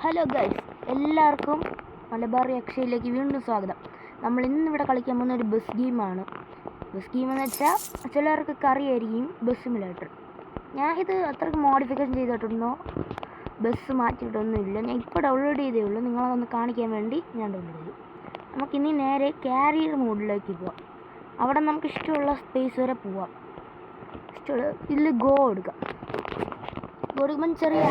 Hello guys, എല്ലാവർക്കും മലബാർ യക്ഷയിലേക്ക് വീണ്ടും സ്വാഗതം. നമ്മൾ ഇന്നിവിടെ കളിക്കാൻ പോകുന്ന ഒരു ബസ് ഗെയിമാണ്. ബസ് ഗെയിം എന്ന് വെച്ചാൽ ചിലർക്കൊക്കെ അറിയായിരിക്കും ബസ് സിമുലേറ്റർ. ഞാൻ ഇത് അത്രയ്ക്ക് മോഡിഫിക്കേഷൻ ചെയ്തിട്ടുണ്ടോ, ബസ് മാറ്റിയിട്ടൊന്നുമില്ല. ഞാൻ ഇപ്പോൾ ഡൗൺലോഡ് ചെയ്തേ ഉള്ളൂ, നിങ്ങളതൊന്ന് കാണിക്കാൻ വേണ്ടി ഞാൻ ഡൗൺലോഡ് ചെയ്തു. നമുക്കിനി നേരെ കാരിയർ മോഡിലേക്ക് പോവാം. അവിടെ നമുക്ക് ഇഷ്ടമുള്ള സ്പേസ് വരെ പോവാം. ഇഷ്ടമുള്ള ഇതിൽ ഗോ എടുക്കാം. ഗോ എടുക്കുമ്പം ചെറിയ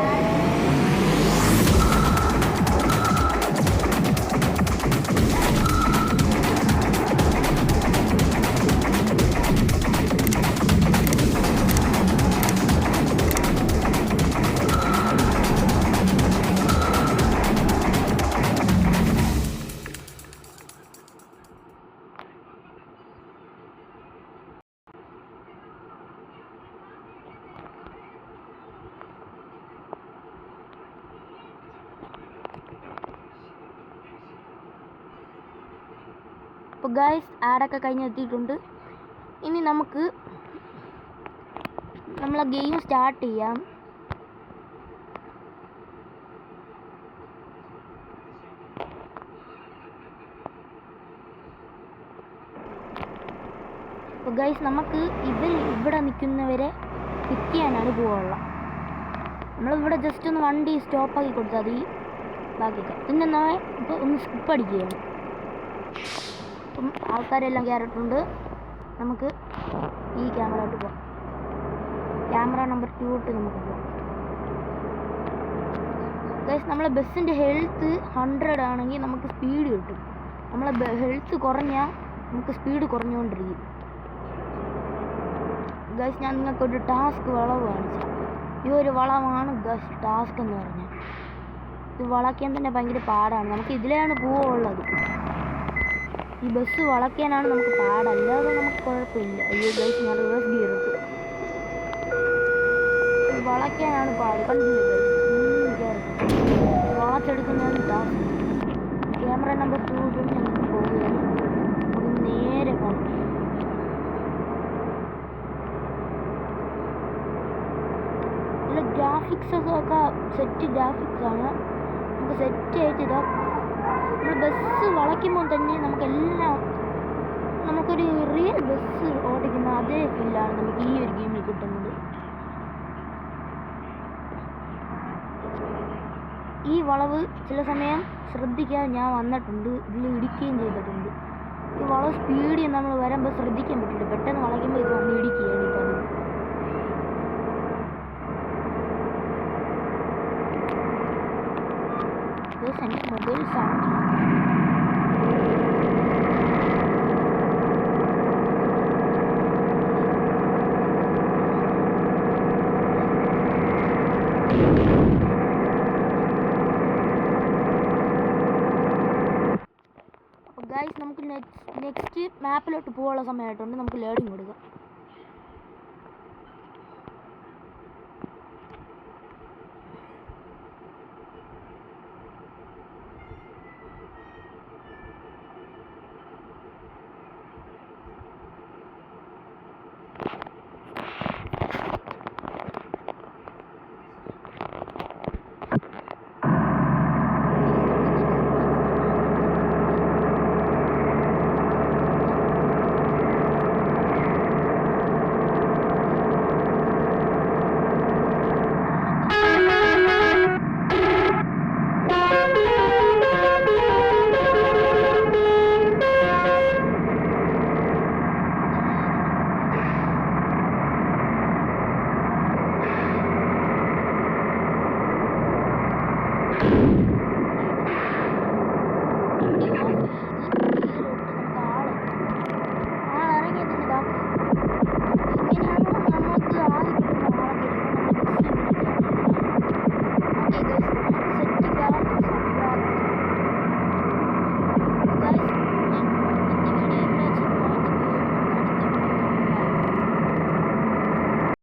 അപ്പോൾ ഗൈസ് ആഡൊക്കെ കഴിഞ്ഞെത്തിയിട്ടുണ്ട്. ഇനി നമുക്ക് നമ്മളെ ഗെയിം സ്റ്റാർട്ട് ചെയ്യാം. അപ്പോൾ ഗൈസ് നമുക്ക് ഇവിടെ നിൽക്കുന്നവരെ പിക്ക് ചെയ്യാനാണ് പോകാനുള്ളത്. നമ്മളിവിടെ ജസ്റ്റ് ഒന്ന് വണ്ടി സ്റ്റോപ്പാക്കി കൊടുത്താൽ മതി. ബാക്കിയൊക്കെ പിന്നെ ഇപ്പോൾ ഒന്ന് സ്കിപ്പ് അടിക്കുകയാണ്. അപ്പം ആൾക്കാരെല്ലാം കയറിയിട്ടുണ്ട്. നമുക്ക് ഈ ക്യാമറ പോകാം. ക്യാമറ നമ്പർ 2 നമുക്ക് പോകാം. ഗൈസ്, നമ്മളെ ബസ്സിൻ്റെ ഹെൽത്ത് 100 ആണെങ്കിൽ നമുക്ക് സ്പീഡ് കിട്ടും. നമ്മളെ ഹെൽത്ത് കുറഞ്ഞാൽ നമുക്ക് സ്പീഡ് കുറഞ്ഞുകൊണ്ടിരിക്കും. ഗൈസ്, ഞാൻ നിങ്ങൾക്കൊരു ടാസ്ക് വളവ് കാണിച്ചു. ഈ ഒരു വളവാണ് ഗൈസ് ടാസ്ക് എന്ന് പറഞ്ഞാൽ. ഇത് വളയ്ക്കാൻ തന്നെ ഭയങ്കര പാടാണ്. നമുക്ക് ഇതിലാണ് പോവുള്ളത്. ഈ ബസ് വളയ്ക്കാനാണ് നമുക്ക് പാട്, അല്ലാതെ നമുക്ക് കുഴപ്പമില്ല. അയ്യോ ഗൈസ്, ഞാൻ റിവേഴ്സ് ഗിയർ ഇട്ടു. വളയ്ക്കാനാണ് പാട്. കണ്ടില്ല ഗൈസ്, വളച്ചെടുക്കുന്നതാണ് ടാസ്ക്. ക്യാമറ നമ്പർ 2 ഞങ്ങൾക്ക് പോവുകയാണ്. നമുക്ക് നേരെ പോകണം. ഇതിൽ ഗ്രാഫിക്സ് ഒക്കെ സെറ്റ് ഗ്രാഫിക്സാണ്. നമുക്ക് സെറ്റ് ആയിട്ട് ഇതാ. നമ്മൾ ബസ് വളയ്ക്കുമ്പോൾ തന്നെ നമുക്കൊരു റിയൽ ബസ് ഓടിക്കുന്ന അതേ ഫീലാണ് നമുക്ക് ഈ ഒരു ഗെയിമിൽ കിട്ടുന്നത്. ഈ വളവ് ചില സമയം ശ്രദ്ധിക്കാൻ ഞാൻ വന്നിട്ടുണ്ട്, ഇതിൽ ഇടിക്കുകയും ചെയ്തിട്ടുണ്ട്. ഈ വളവ് സ്പീഡിൽ നമ്മൾ വരുമ്പോൾ ശ്രദ്ധിക്കാൻ പറ്റില്ല. പെട്ടെന്ന് വളയ്ക്കുമ്പോൾ ഇത് വന്ന് ഇടിക്കുകയാണ്. ഇപ്പം എൻ്റെ മൊബൈൽ സൗണ്ട് ഗൈസ്, നമുക്ക് നെക്സ്റ്റ് മാപ്പിലോട്ട് പോകാനുള്ള സമയമായിട്ടുണ്ട്. നമുക്ക് ലോഡിങ് കൊടുക്കാം.